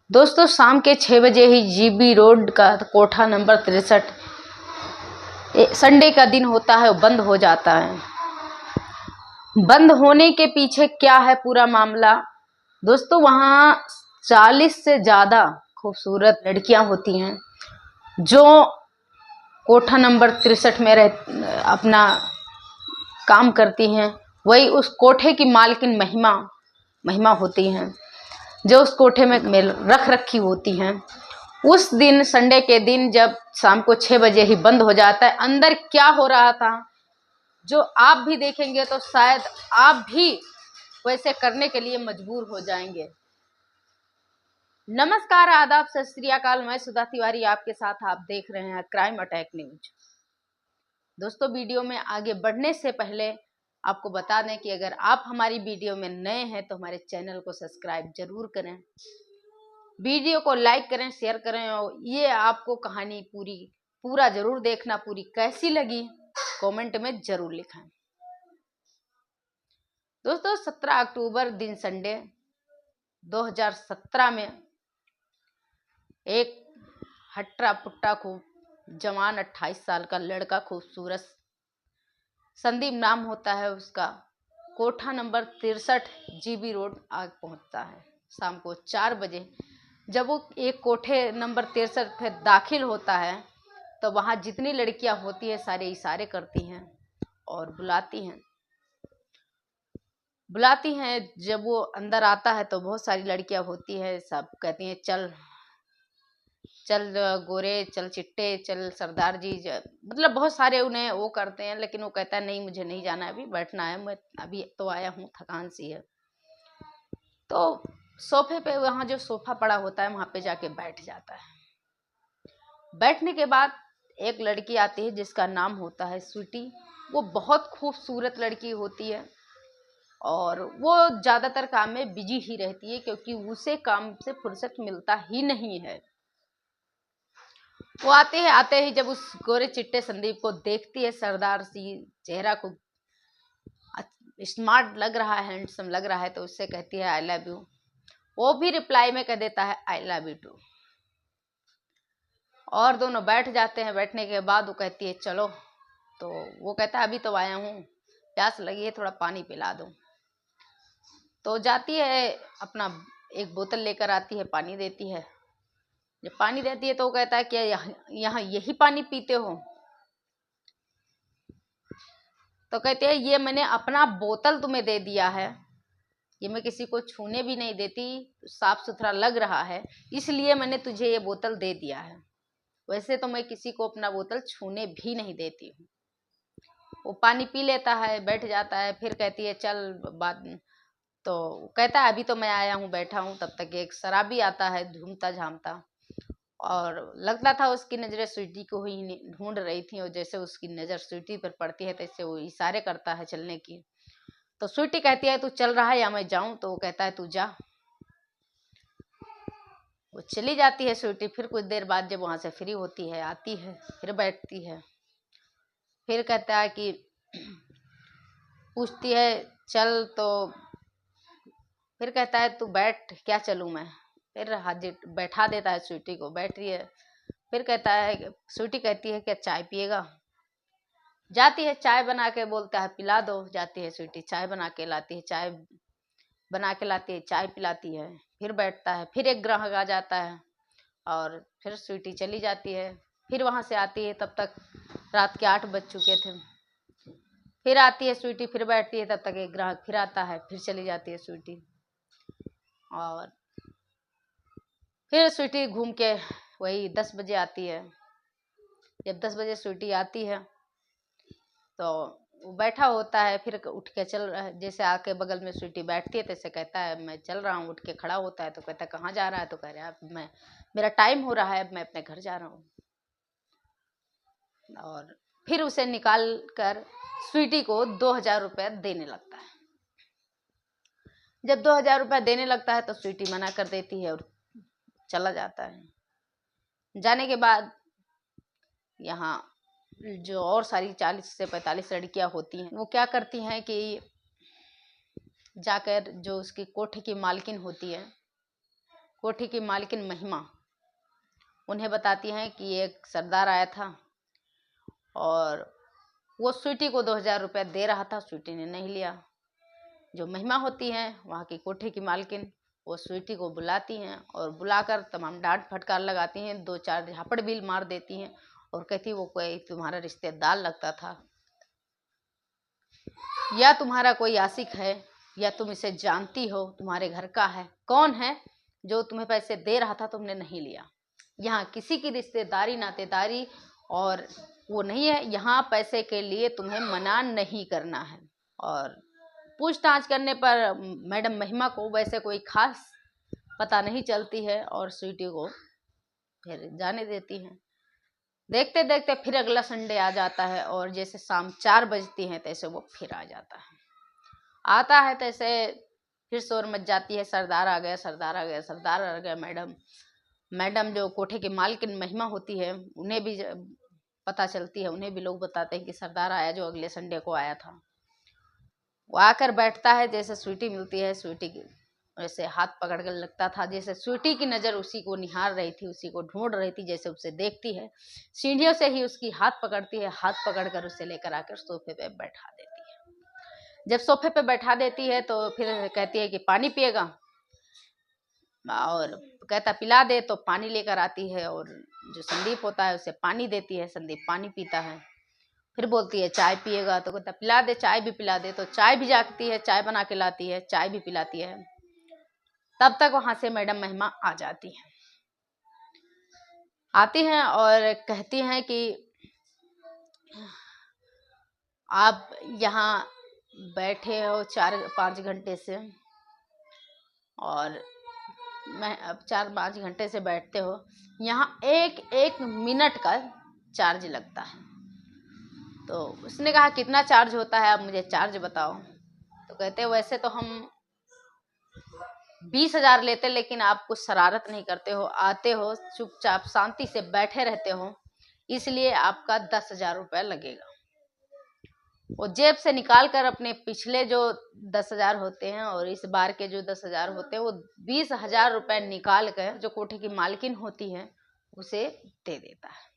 दोस्तों शाम के 6 बजे ही जीबी रोड का कोठा नंबर 63 संडे का दिन होता है बंद हो जाता है। बंद होने के पीछे क्या है पूरा मामला दोस्तों, वहां 40 से ज्यादा खूबसूरत लड़कियां होती हैं जो कोठा नंबर 63 में अपना काम करती हैं। वही उस कोठे की मालकिन महिमा होती हैं जो उस कोठे में रख रखी होती हैं। उस दिन संडे के दिन जब शाम को 6 बजे ही बंद हो जाता है, अंदर क्या हो रहा था जो आप भी देखेंगे तो शायद आप भी वैसे करने के लिए मजबूर हो जाएंगे। नमस्कार, आदाब, सत श्री अकाल। मैं सुधा तिवारी आपके साथ, आप देख रहे हैं क्राइम अटैक न्यूज। दोस्तों वीडियो में आगे बढ़ने से पहले आपको बता दें कि अगर आप हमारी वीडियो में नए हैं तो हमारे चैनल को सब्सक्राइब जरूर करें, वीडियो को लाइक करें, शेयर करें और ये आपको कहानी पूरा जरूर देखना। पूरी कैसी लगी कमेंट में जरूर लिखें। दोस्तों 17 अक्टूबर दिन संडे 2017 में एक हट्टा पुट्टा खूब जवान 28 साल का लड़का, खूबसूरत संदीप नाम होता है उसका, कोठा नंबर 63 जीबी रोड आग पहुंचता है। शाम को 4 बजे जब वो एक कोठे नंबर 63 पे दाखिल होता है तो वहां जितनी लड़कियां होती है सारे इशारे करती हैं और बुलाती हैं। जब वो अंदर आता है तो बहुत सारी लड़कियां होती है, सब कहती हैं चल चल गोरे, चल चिट्टे, चल सरदार जी, मतलब बहुत सारे उन्हें वो करते हैं, लेकिन वो कहता है नहीं मुझे नहीं जाना है, अभी बैठना है, मैं अभी तो आया हूँ, थकान सी है। तो सोफे पे, वहां जो सोफा पड़ा होता है वहां पे जाके बैठ जाता है। बैठने के बाद एक लड़की आती है जिसका नाम होता है स्वीटी। वो बहुत खूबसूरत लड़की होती है और वो ज्यादातर काम में बिजी ही रहती है क्योंकि उसे काम से फुर्सत मिलता ही नहीं है। वो आते ही जब उस गोरे चिट्टे संदीप को देखती है, सरदार सी चेहरा को स्मार्ट लग रहा है, हैंडसम लग रहा है, तो उससे कहती है आई लव यू। वो भी रिप्लाई में कह देता है आई लव यू टू। और दोनों बैठ जाते हैं। बैठने के बाद वो कहती है चलो, तो वो कहता है अभी तो आया हूँ, प्यास लगी है, थोड़ा पानी पिला दो। तो जाती है, अपना एक बोतल लेकर आती है, पानी देती है। जब पानी देती है तो वो कहता है क्या यहाँ यही पानी पीते हो? तो कहते हैं ये मैंने अपना बोतल तुम्हें दे दिया है, ये मैं किसी को छूने भी नहीं देती, साफ सुथरा लग रहा है इसलिए मैंने तुझे ये बोतल दे दिया है, वैसे तो मैं किसी को अपना बोतल छूने भी नहीं देती हूँ। वो पानी पी लेता है, बैठ जाता है। फिर कहती है चल बात, तो कहता है अभी तो मैं आया हूँ, बैठा हूँ। तब तक एक शराबी आता है घूमता झामता, और लगता था उसकी नजरें स्वीटी को ही ढूंढ रही थी, और जैसे उसकी नजर स्वीटी पर पड़ती है तैसे वो इशारे करता है चलने की। तो स्वीटी कहती है तू चल रहा है या मैं जाऊं? तो वो कहता है तू जा। वो चली जाती है स्वीटी। फिर कुछ देर बाद जब वहां से फ्री होती है, आती है, फिर बैठती है। फिर कहता है कि पूछती है चल, तो फिर कहता है तू बैठ, क्या चलूं मैं? फिर हाजिर बैठा देता है स्वीटी को, बैठ रही है। फिर कहता है, स्वीटी कहती है क्या चाय पिएगा? जाती है, चाय बना के बोलता है पिला दो। जाती है स्वीटी, चाय बना के लाती है, चाय बना के लाती है, चाय पिलाती है। फिर बैठता है। फिर एक ग्राहक आ जाता है और फिर स्वीटी चली जाती है। फिर वहां से आती है, तब तक रात के 8 बज चुके थे। फिर आती है स्वीटी, फिर बैठती है, तब तक एक ग्राहक फिर आता है, फिर चली जाती है स्वीटी। और फिर स्वीटी घूम के वही 10 बजे आती है। जब 10 बजे स्वीटी आती है तो वो बैठा होता है, फिर उठ के चल रहा है, जैसे आके बगल में स्वीटी बैठती है तैसे कहता है मैं चल रहा हूँ। उठ के खड़ा होता है तो कहता है कहाँ जा रहा है? तो कह रहा है मैं, मेरा टाइम हो रहा है, अब मैं अपने घर जा रहा हूँ। और फिर उसे निकाल कर स्वीटी को 2000 रुपये देने लगता है। जब 2000 रुपये देने लगता है तो स्वीटी मना कर देती है और चला जाता है। जाने के बाद यहाँ जो और सारी 40 से 45 लड़कियां होती हैं, वो क्या करती हैं कि जाकर जो उसकी कोठे की मालकिन होती है कोठी की मालकिन महिमा उन्हें बताती हैं कि एक सरदार आया था और वो स्वीटी को 2000 रुपये दे रहा था, स्वीटी ने नहीं लिया। जो महिमा होती हैं वहाँ की कोठी की मालकिन, वो स्वीटी को बुलाती हैं और बुलाकर तमाम डांट फटकार लगाती हैं, 2-4 झापड़ भी मार देती हैं और कहती वो कोई तुम्हारा रिश्तेदार लगता था, या तुम्हारा कोई आशिक है, या तुम इसे जानती हो, तुम्हारे घर का है, कौन है जो तुम्हें पैसे दे रहा था तुमने नहीं लिया। यहाँ किसी की रिश्तेदारी नातेदारी और वो नहीं है, यहाँ पैसे के लिए तुम्हें मना नहीं करना है। और पूछताछ करने पर मैडम महिमा को वैसे कोई खास पता नहीं चलती है और स्वीटी को फिर जाने देती हैं। देखते देखते फिर अगला संडे आ जाता है और जैसे शाम 4 बजती हैं तैसे वो फिर आ जाता है। आता है तैसे फिर शोर मच जाती है, सरदार आ गया, सरदार आ गया, सरदार आ गया। मैडम जो कोठे की मालकिन महिमा होती है उन्हें भी पता चलती है, उन्हें भी लोग बताते हैं कि सरदार आया जो अगले संडे को आया था। वो आकर बैठता है, जैसे स्वीटी मिलती है, स्वीटी वैसे हाथ पकड़ कर लगता था जैसे स्वीटी की नज़र उसी को निहार रही थी, उसी को ढूंढ रही थी, जैसे उसे देखती है। सीढ़ियों से ही उसकी हाथ पकड़ती है, हाथ पकड़कर उसे लेकर आकर सोफे पे बैठा देती है। जब सोफे पे बैठा देती है तो फिर कहती है कि पानी पिएगा, और कहता पिला दे, तो पानी लेकर आती है और जो संदीप होता है उसे पानी देती है। संदीप पानी पीता है। फिर बोलती है चाय पिएगा, तो कहता पिला दे, चाय भी पिला दे, तो चाय भी जागती है, चाय बना के लाती है, चाय भी पिलाती है। तब तक वहां से मैडम महिमा आ जाती है, आती हैं और कहती हैं कि आप यहाँ बैठे हो 4-5 घंटे से, और मैं अब 4-5 घंटे से बैठते हो, यहाँ एक मिनट का चार्ज लगता है। तो उसने कहा कितना चार्ज होता है, आप मुझे चार्ज बताओ। तो कहते वैसे तो हम 20,000 लेते, लेकिन आप कुछ शरारत नहीं करते हो, आते हो चुपचाप शांति से बैठे रहते हो, इसलिए आपका 10,000 रुपये लगेगा। वो जेब से निकाल कर अपने पिछले जो 10,000 होते हैं और इस बार के जो 10,000 होते हैं, वो 20,000 रुपये निकाल कर जो कोठी की मालकिन होती है उसे दे देता है।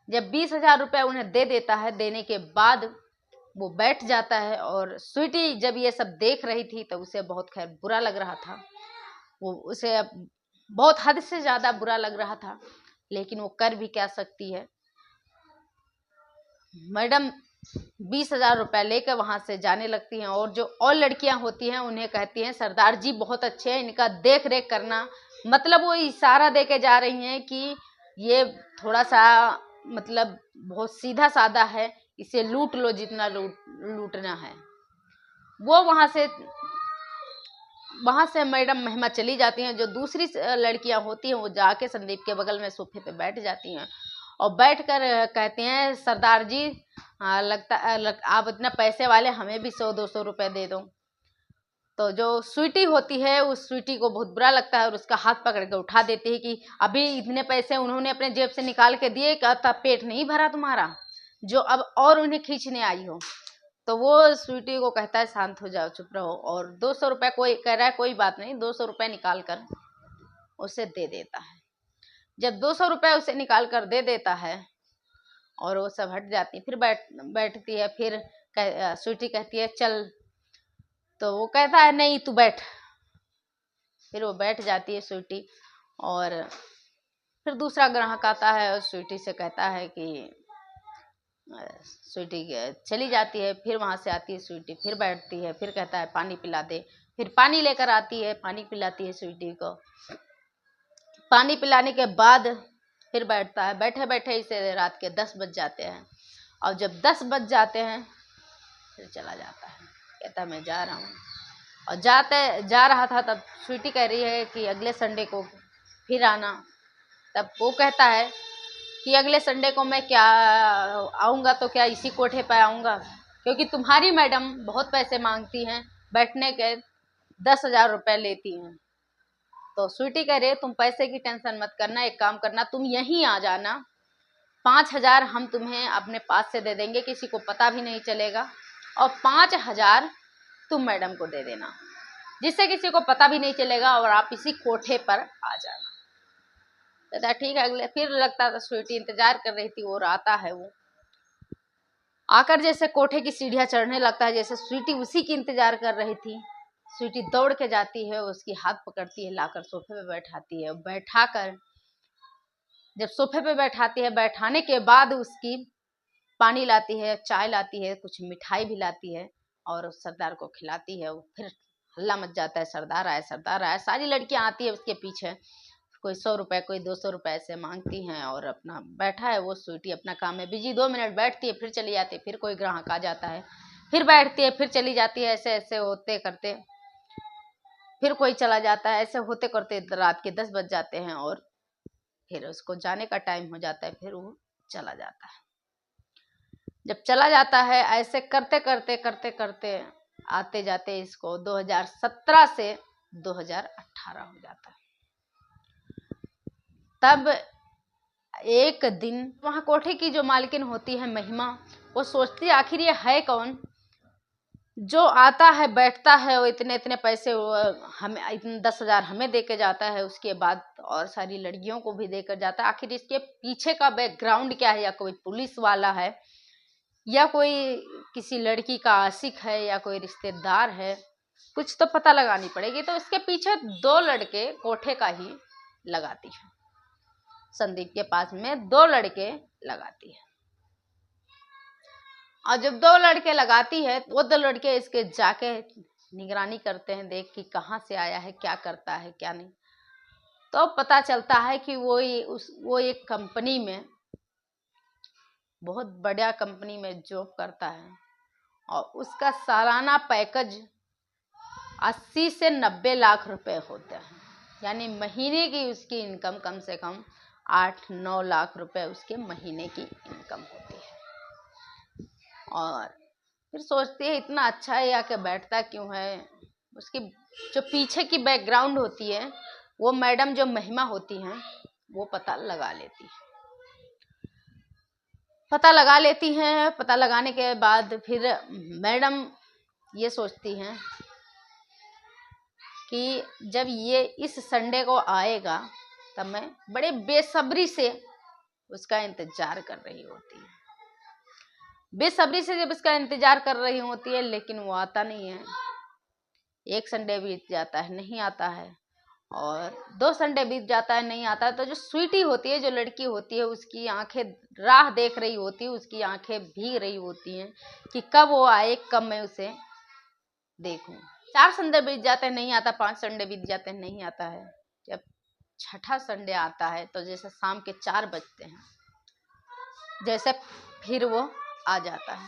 जब 20,000 रुपये उन्हें दे देता है, देने के बाद वो बैठ जाता है। और स्वीटी जब ये सब देख रही थी तो उसे बहुत खैर बुरा लग रहा था, वो उसे बहुत हद से ज्यादा बुरा लग रहा था, लेकिन वो कर भी क्या सकती है। मैडम 20,000 रुपये लेकर वहां से जाने लगती हैं और जो और लड़कियां होती हैं उन्हें कहती हैं सरदार जी बहुत अच्छे हैं, इनका देख रेख करना। मतलब वो इशारा दे के जा रही हैं कि ये थोड़ा सा मतलब बहुत सीधा साधा है, इसे लूट लो जितना लूटना है। वो वहां से मैडम महिमा चली जाती हैं। जो दूसरी लड़कियां होती हैं वो जाके संदीप के बगल में सोफे पे बैठ जाती हैं और बैठकर कहते हैं सरदार जी आप इतना पैसे वाले, हमें भी 100-200 रुपए दे दो। तो जो स्वीटी होती है उस स्वीटी को बहुत बुरा लगता है और उसका हाथ पकड़ के उठा देती है कि अभी इतने पैसे उन्होंने अपने जेब से निकाल के दिए, कहता पेट नहीं भरा तुम्हारा जो अब और उन्हें खींचने आई हो। तो वो स्वीटी को कहता है शांत हो जाओ, चुप रहो, और 200 रुपये कोई कह रहा है कोई बात नहीं, 200 रुपये निकाल कर उसे दे देता है। जब 200 रुपये उसे निकाल कर दे देता है और वो सब हट जाती, फिर बैठती है। फिर स्वीटी कहती है चल, तो वो कहता है नहीं तू बैठ। फिर वो बैठ जाती है स्वीटी, और फिर दूसरा ग्राहक आता है और स्वीटी से कहता है कि स्वीटी चली जाती है। फिर वहां से आती है स्वीटी, फिर बैठती है, फिर कहता है पानी पिला दे, फिर पानी लेकर आती है, पानी पिलाती है स्वीटी को। पानी पिलाने के बाद फिर बैठता है। बैठे बैठे इसे रात के 10 बज जाते हैं, और जब 10 बज जाते हैं फिर चला जाता है, कहता मैं जा रहा हूँ। और जा रहा था तब स्वीटी कह रही है कि अगले संडे को फिर आना। तब वो कहता है कि अगले संडे को मैं क्या आऊँगा, तो क्या इसी कोठे पर आऊँगा, क्योंकि तुम्हारी मैडम बहुत पैसे मांगती हैं, बैठने के 10,000 रुपये लेती हैं। तो स्वीटी कह रही है तुम पैसे की टेंशन मत करना, एक काम करना तुम यहीं आ जाना, 5,000 हम तुम्हें अपने पास से दे देंगे, किसी को पता भी नहीं चलेगा, और 5,000 तुम मैडम को दे देना। जिससे किसी को पता भी नहीं चलेगा और आप इसी कोठे पर आ जाना। कहता ठीक है। अगले फिर लगता था स्वीटी इंतजार कर रही थी और आता है वो, आकर जैसे कोठे की सीढ़ियां चढ़ने लगता है, जैसे स्वीटी उसी की इंतजार कर रही थी। स्वीटी दौड़ के जाती है, उसकी हाथ पकड़ती है, लाकर सोफे पे बैठाती है। बैठाकर जब सोफे पे बैठाती है, बैठाने के बाद उसकी पानी लाती है, चाय लाती है, कुछ मिठाई भी लाती है और उस सरदार को खिलाती है। वो फिर हल्ला मच जाता है, सरदार आया, सरदार आया। सारी लड़कियां आती है उसके पीछे, कोई 100 रुपए, कोई 200 रुपए ऐसे मांगती हैं और अपना बैठा है वो स्वीटी अपना काम में बिजी। 2 मिनट बैठती है, फिर चली जाती है, फिर कोई ग्राहक आ जाता है, फिर बैठती है, फिर चली जाती है। ऐसे ऐसे होते करते फिर कोई चला जाता है। ऐसे होते करते रात के 10 बज जाते हैं और फिर उसको जाने का टाइम हो जाता है, फिर वो चला जाता है। जब चला जाता है ऐसे करते करते करते करते आते जाते इसको 2017 से 2018 हो जाता है। तब एक दिन वहां कोठे की जो मालकिन होती है महिमा, वो सोचती है आखिर ये है कौन जो आता है बैठता है, वो इतने इतने पैसे हमें, इतने 10,000 हमें दे के जाता है, उसके बाद और सारी लड़कियों को भी देकर जाता है। आखिर इसके पीछे का बैकग्राउंड क्या है? या कोई पुलिस वाला है, या कोई किसी लड़की का आशिक है, या कोई रिश्तेदार है? कुछ तो पता लगानी पड़ेगी। तो इसके पीछे 2 लड़के कोठे का ही लगाती है। संदीप के पास में 2 लड़के लगाती है और जब 2 लड़के लगाती है वो 2 लड़के इसके जाके निगरानी करते हैं, देख कि कहाँ से आया है, क्या करता है, क्या नहीं। तो पता चलता है कि वो एक कंपनी में, बहुत बड़ा कंपनी में जॉब करता है और उसका सालाना पैकेज 80 से 90 लाख रुपए होते हैं। यानी महीने की उसकी इनकम कम से कम 8-9 लाख रुपए उसके महीने की इनकम होती है। और फिर सोचती है इतना अच्छा है, आके बैठता क्यों है? उसकी जो पीछे की बैकग्राउंड होती है वो मैडम जो महिमा होती हैं वो पता लगा लेती है। पता लगा लेती हैं। पता लगाने के बाद फिर मैडम ये सोचती हैं कि जब ये इस संडे को आएगा तब मैं बड़े बेसब्री से उसका इंतजार कर रही होती है। बेसब्री से जब इसका इंतजार कर रही होती है, लेकिन वो आता नहीं है। 1 संडे बीत जाता है, नहीं आता है, और 2 संडे बीत जाता है, नहीं आता है। तो जो स्वीटी होती है, जो लड़की होती है, उसकी आंखें राह देख रही होती है, उसकी आंखें भीग रही होती हैं कि कब वो आए, कब मैं उसे देखूं। 4 संडे बीत जाते हैं, नहीं आता। 5 संडे बीत जाते हैं, नहीं आता है। जब 6ठा संडे आता है तो जैसे शाम के 4 बजते हैं, जैसे फिर वो आ जाता है।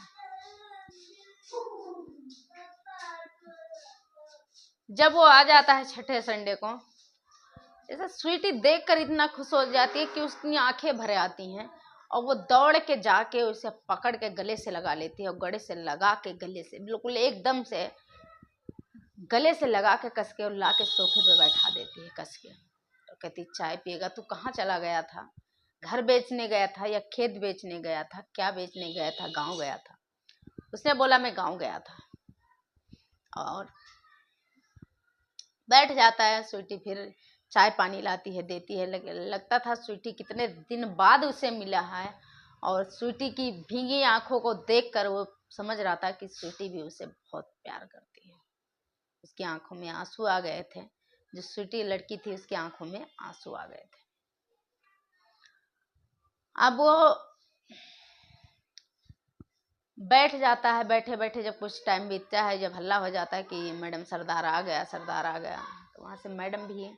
जब वो आ जाता है 6ठे संडे को, जैसे स्वीटी देखकर इतना खुश हो जाती है कि उसकी आंखें भर आती हैं और वो दौड़ के जाके उसे पकड़ के गले से लगा लेती है और गले से लगा के, गले से बिल्कुल एकदम से गले से लगा के कस के और ला के सोफे पे बैठा देती है कस के। तो कहती चाय पिएगा? तू कहाँ चला गया था? घर बेचने गया था या खेत बेचने गया था? क्या बेचने गया था? गाँव गया था? उसने बोला मैं गाँव गया था। और बैठ जाता है। स्वीटी फिर चाय पानी लाती है, देती है। लगता था स्वीटी कितने दिन बाद उसे मिला है और स्वीटी की भीगी आंखों को देखकर वो समझ रहा था कि स्वीटी भी उसे बहुत प्यार करती है। उसकी आंखों में आंसू आ गए थे। जो स्वीटी लड़की थी उसकी आंखों में आंसू आ गए थे। अब वो बैठ जाता है। बैठे बैठे जब कुछ टाइम बीतता है, जब हल्ला हो जाता है कि मैडम सरदार आ गया, सरदार आ गया, तो वहाँ से मैडम भी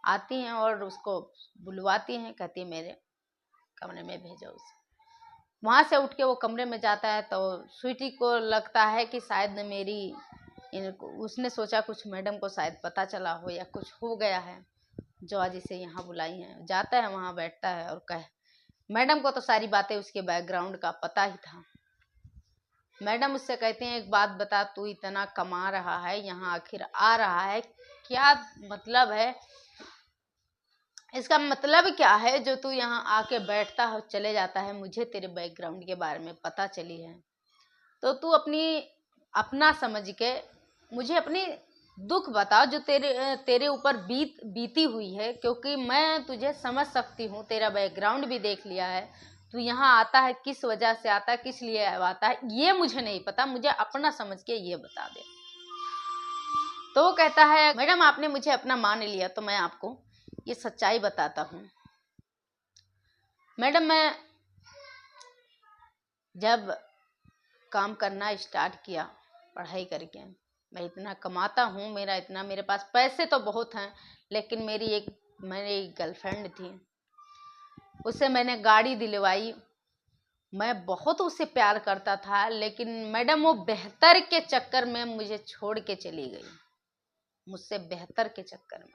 आती हैं और उसको बुलवाती हैं। कहती है मेरे कमरे में भेजो उसे। वहाँ से उठ के वो कमरे में जाता है तो स्वीटी को लगता है कि शायद मेरी उसने सोचा कुछ मैडम को शायद पता चला हो या कुछ हो गया है जो आज इसे यहाँ बुलाई है। जाता है वहाँ, बैठता है और मैडम को तो सारी बातें उसके बैकग्राउंड का पता ही था। मैडम उससे कहते हैं एक बात बता, तू इतना कमा रहा है, यहाँ आखिर आ रहा है, क्या मतलब है? इसका मतलब क्या है जो तू यहाँ आके बैठता है, चले जाता है? मुझे तेरे बैकग्राउंड के बारे में पता चली है, तो तू अपना समझ के मुझे अपनी दुख बता जो तेरे ऊपर बीती हुई है, क्योंकि मैं तुझे समझ सकती हूँ, तेरा बैकग्राउंड भी देख लिया है। तू यहाँ आता है किस वजह से आता है, किस लिए आता है, ये मुझे नहीं पता, मुझे अपना समझ के ये बता दे। तो वो कहता है मैडम आपने मुझे अपना मान लिया तो मैं आपको ये सच्चाई बताता हूँ। मैडम मैं जब काम करना स्टार्ट किया पढ़ाई करके, मैं इतना कमाता हूँ, मेरे पास पैसे तो बहुत हैं, लेकिन मेरी एक गर्लफ्रेंड थी, उससे मैंने गाड़ी दिलवाई। मैं बहुत उससे प्यार करता था, लेकिन मैडम वो बेहतर के चक्कर में मुझे छोड़ के चली गई, मुझसे बेहतर के चक्कर में।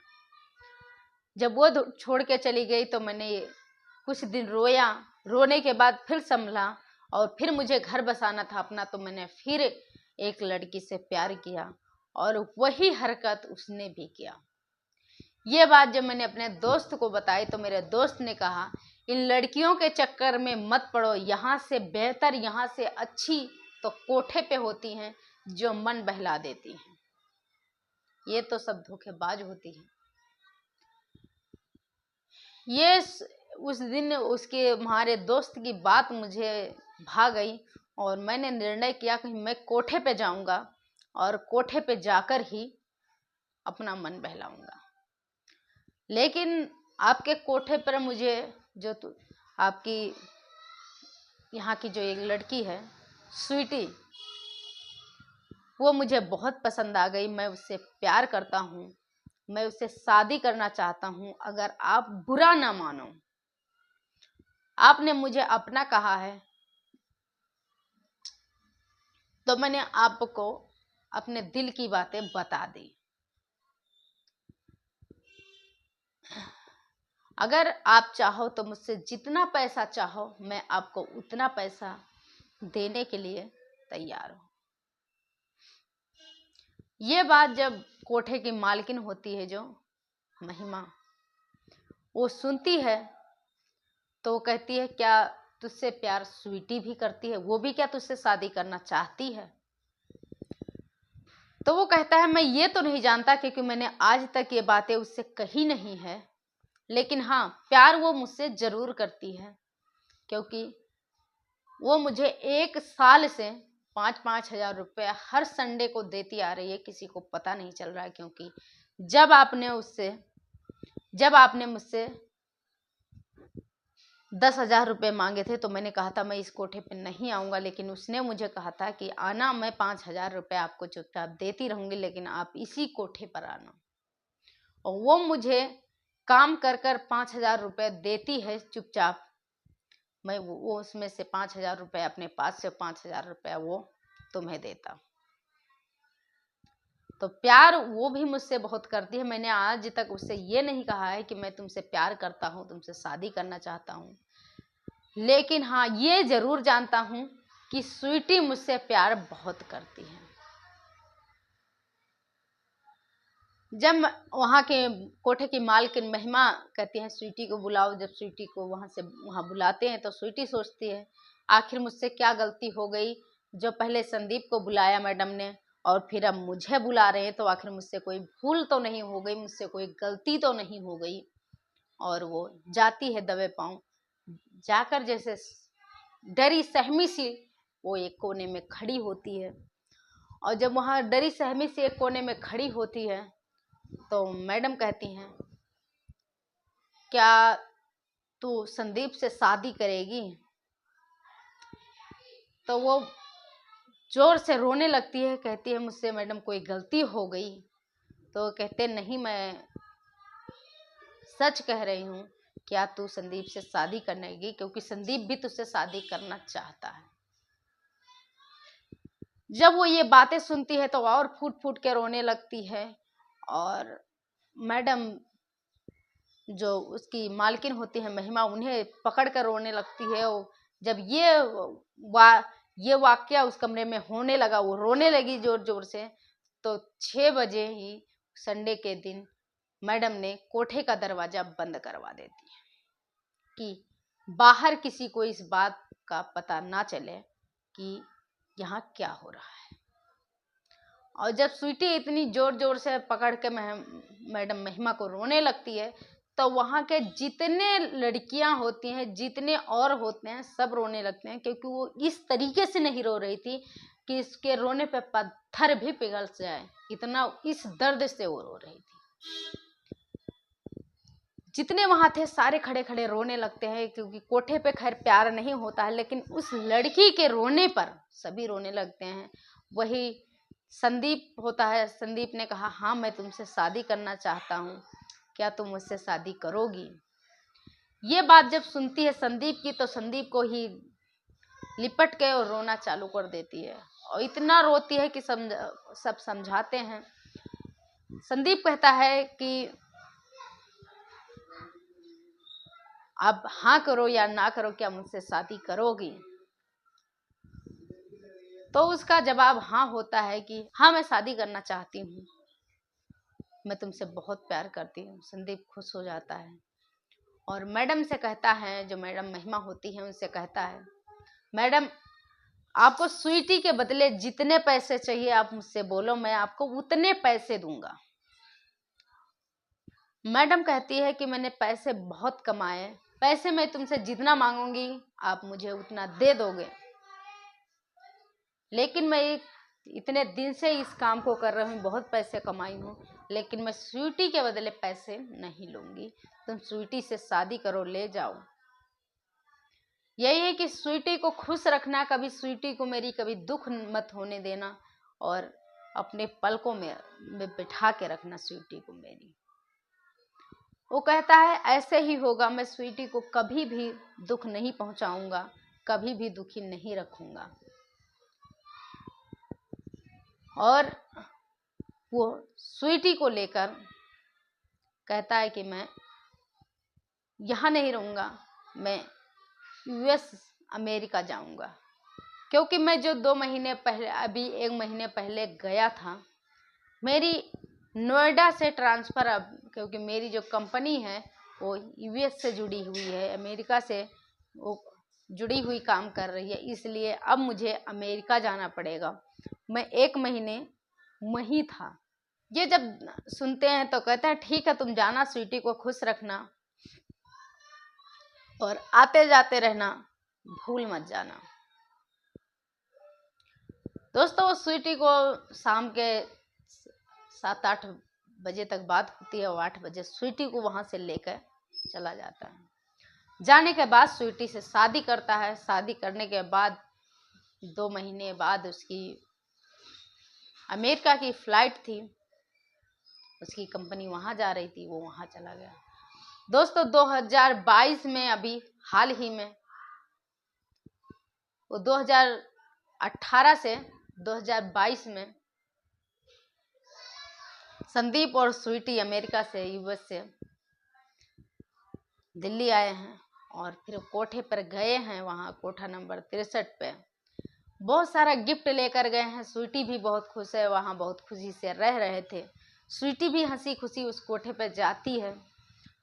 जब वो छोड़ के चली गई तो मैंने कुछ दिन रोया, रोने के बाद फिर संभला और फिर मुझे घर बसाना था अपना, तो मैंने फिर एक लड़की से प्यार किया और वही हरकत उसने भी किया। ये बात जब मैंने अपने दोस्त को बताई तो मेरे दोस्त ने कहा इन लड़कियों के चक्कर में मत पड़ो, यहाँ से बेहतर, यहाँ से अच्छी तो कोठे पे होती हैं जो मन बहला देती हैं, ये तो सब धोखेबाज होती है। ये उस दिन उसके हमारे दोस्त की बात मुझे भा गई और मैंने निर्णय किया कि मैं कोठे पे जाऊंगा और कोठे पे जाकर ही अपना मन बहलाऊंगा। लेकिन आपके कोठे पर मुझे जो आपकी यहाँ की जो एक लड़की है स्वीटी, वो मुझे बहुत पसंद आ गई, मैं उससे प्यार करता हूँ, मैं उससे शादी करना चाहता हूँ। अगर आप बुरा ना मानो, आपने मुझे अपना कहा है तो मैंने आपको अपने दिल की बातें बता दी। अगर आप चाहो तो मुझसे जितना पैसा चाहो मैं आपको उतना पैसा देने के लिए तैयार हूं। ये बात जब कोठे की मालकिन होती है जो महिमा, वो सुनती है तो वो कहती है क्या तुझसे प्यार स्वीटी भी करती है, वो भी क्या तुझसे शादी करना चाहती है? तो वो कहता है मैं ये तो नहीं जानता क्योंकि मैंने आज तक ये बातें उससे कही नहीं है, लेकिन हाँ प्यार वो मुझसे जरूर करती है, क्योंकि वो मुझे 1 साल से 5-5 हजार रुपया हर संडे को देती आ रही है। किसी को पता नहीं चल रहा है, क्योंकि जब आपने मुझसे 10 हजार रुपये मांगे थे तो मैंने कहा था मैं इस कोठे पे नहीं आऊँगा, लेकिन उसने मुझे कहा था कि आना, मैं 5 हजार रुपये आपको चुपचाप देती रहूँगी, लेकिन आप इसी कोठे पर आना। और वो मुझे काम कर कर 5 हजार रुपये देती है चुपचाप, मैं वो उसमें से 5 हजार रुपये अपने पास से 5 हजार रुपया वो तुम्हें देता। तो प्यार वो भी मुझसे बहुत करती है। मैंने आज तक उससे ये नहीं कहा है कि मैं तुमसे प्यार करता हूँ, तुमसे शादी करना चाहता हूँ, लेकिन हाँ ये जरूर जानता हूँ कि स्वीटी मुझसे प्यार बहुत करती है। जब वहाँ के कोठे की मालकिन महिमा कहती है स्वीटी को बुलाओ, जब स्वीटी को वहाँ बुलाते हैं तो स्वीटी सोचती है आखिर मुझसे क्या गलती हो गई, जो पहले संदीप को बुलाया मैडम ने और फिर अब मुझे बुला रहे हैं, तो आखिर मुझसे कोई भूल तो नहीं हो गई, मुझसे कोई गलती तो नहीं हो गई। और वो जाती है दबे पांव, जाकर जैसे डरी सहमी सी वो एक कोने में खड़ी होती है। और जब वहाँ डरी सहमी सी एक कोने में खड़ी होती है तो मैडम कहती हैं क्या तू संदीप से शादी करेगी? तो वो जोर से रोने लगती है, कहती है मुझसे मैडम कोई गलती हो गई। तो कहते नहीं मैं सच कह रही हूँ, क्या तू संदीप से शादी करेगी? क्योंकि संदीप भी तुझसे शादी करना चाहता है। जब वो ये बातें सुनती है तो और फूट फूट के रोने लगती है और मैडम जो उसकी मालकिन होती है महिमा उन्हें पकड़ कर रोने लगती है। जब ये वाक्य उस कमरे में होने लगा, वो रोने लगी जोर जोर से, तो 6 बजे ही संडे के दिन मैडम ने कोठे का दरवाजा बंद करवा देती है कि बाहर किसी को इस बात का पता ना चले कि यहाँ क्या हो रहा है। और जब स्वीटी इतनी जोर जोर से पकड़ के मैडम महिमा को रोने लगती है, तो वहाँ के जितने लड़कियां होती हैं, जितने और होते हैं, सब रोने लगते हैं, क्योंकि वो इस तरीके से नहीं रो रही थी कि इसके रोने पे पत्थर भी पिघल जाए, इतना इस दर्द से वो रो रही थी। जितने वहां थे सारे खड़े खड़े रोने लगते हैं, क्योंकि कोठे पे खैर प्यार नहीं होता है, लेकिन उस लड़की के रोने पर सभी रोने लगते हैं। वही संदीप होता है, संदीप ने कहा, हाँ मैं तुमसे शादी करना चाहता हूँ, क्या तुम मुझसे शादी करोगी? ये बात जब सुनती है संदीप की, तो संदीप को ही लिपट के और रोना चालू कर देती है, और इतना रोती है कि सब समझाते हैं। संदीप कहता है कि अब हाँ करो या ना करो, क्या मुझसे शादी करोगी? तो उसका जवाब हाँ होता है कि हाँ मैं शादी करना चाहती हूँ, मैं तुमसे बहुत प्यार करती हूँ। संदीप खुश हो जाता है और मैडम से कहता है, जो मैडम महिमा होती है उनसे कहता है, मैडम आपको स्वीटी के बदले जितने पैसे चाहिए आप मुझसे बोलो, मैं आपको उतने पैसे दूंगा। मैडम कहती है कि मैंने पैसे बहुत कमाए, पैसे मैं तुमसे जितना मांगूंगी आप मुझे उतना दे दोगे, लेकिन मैं इतने दिन से इस काम को कर रही हूँ, बहुत पैसे कमाई हूँ, लेकिन मैं स्वीटी के बदले पैसे नहीं लूंगी। तुम स्वीटी से शादी करो, ले जाओ। यही है कि स्वीटी को खुश रखना, कभी स्वीटी को मेरी कभी दुख मत होने देना, और अपने पलकों में बिठा के रखना स्वीटी को मेरी। वो कहता है ऐसे ही होगा, मैं स्वीटी को कभी भी दुख नहीं पहुंचाऊंगा, कभी भी दुखी नहीं रखूंगा। और वो स्वीटी को लेकर कहता है कि मैं यहाँ नहीं रहूँगा, मैं यूएस अमेरिका जाऊँगा, क्योंकि मैं जो 2 महीने पहले, अभी 1 महीने पहले गया था, मेरी नोएडा से ट्रांसफ़र, अब क्योंकि मेरी जो कंपनी है वो यूएस से जुड़ी हुई है, अमेरिका से वो जुड़ी हुई काम कर रही है, इसलिए अब मुझे अमेरिका जाना पड़ेगा। मैं 1 महीने वहीं था। ये जब सुनते हैं तो कहते हैं ठीक है तुम जाना, स्वीटी को खुश रखना और आते जाते रहना, भूल मत जाना। दोस्तों वो स्वीटी को शाम के 7-8 बजे तक बात होती है, और 8 बजे स्वीटी को वहां से लेकर चला जाता है। जाने के बाद स्वीटी से शादी करता है। शादी करने के बाद 2 महीने बाद उसकी अमेरिका की फ्लाइट थी, उसकी कंपनी वहां जा रही थी, वो वहां चला गया। दोस्तों 2022 में, अभी हाल ही में, वो 2018 से 2022 में संदीप और स्वीटी अमेरिका से, यूएस से दिल्ली आए हैं, और फिर कोठे पर गए हैं, वहाँ कोठा नंबर 63 पे बहुत सारा गिफ्ट लेकर गए हैं। स्वीटी भी बहुत खुश है, वहाँ बहुत खुशी से रह रहे थे। स्वीटी भी हंसी खुशी उस कोठे पर जाती है,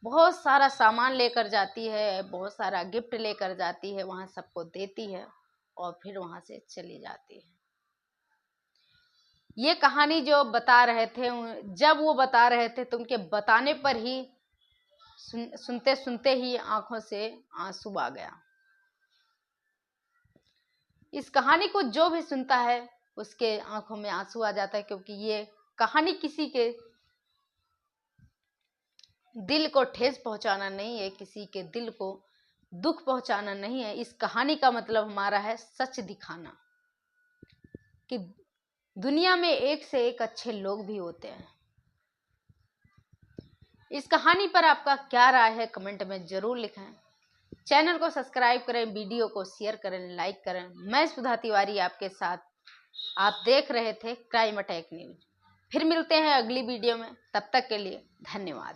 बहुत सारा सामान लेकर जाती है, बहुत सारा गिफ्ट लेकर जाती है, वहाँ सबको देती है और फिर वहाँ से चली जाती है। ये कहानी जो बता रहे थे, जब वो बता रहे थे तो उनके बताने पर ही सुनते सुनते ही आंखों से आंसू आ गया। इस कहानी को जो भी सुनता है उसके आंखों में आंसू आ जाता है, क्योंकि ये कहानी किसी के दिल को ठेस पहुंचाना नहीं है, किसी के दिल को दुख पहुंचाना नहीं है। इस कहानी का मतलब हमारा है सच दिखाना, कि दुनिया में एक से एक अच्छे लोग भी होते हैं। इस कहानी पर आपका क्या राय है कमेंट में जरूर लिखें। चैनल को सब्सक्राइब करें, वीडियो को शेयर करें, लाइक करें। मैं सुधा तिवारी आपके साथ, आप देख रहे थे क्राइम अटैक न्यूज। फिर मिलते हैं अगली वीडियो में, तब तक के लिए धन्यवाद।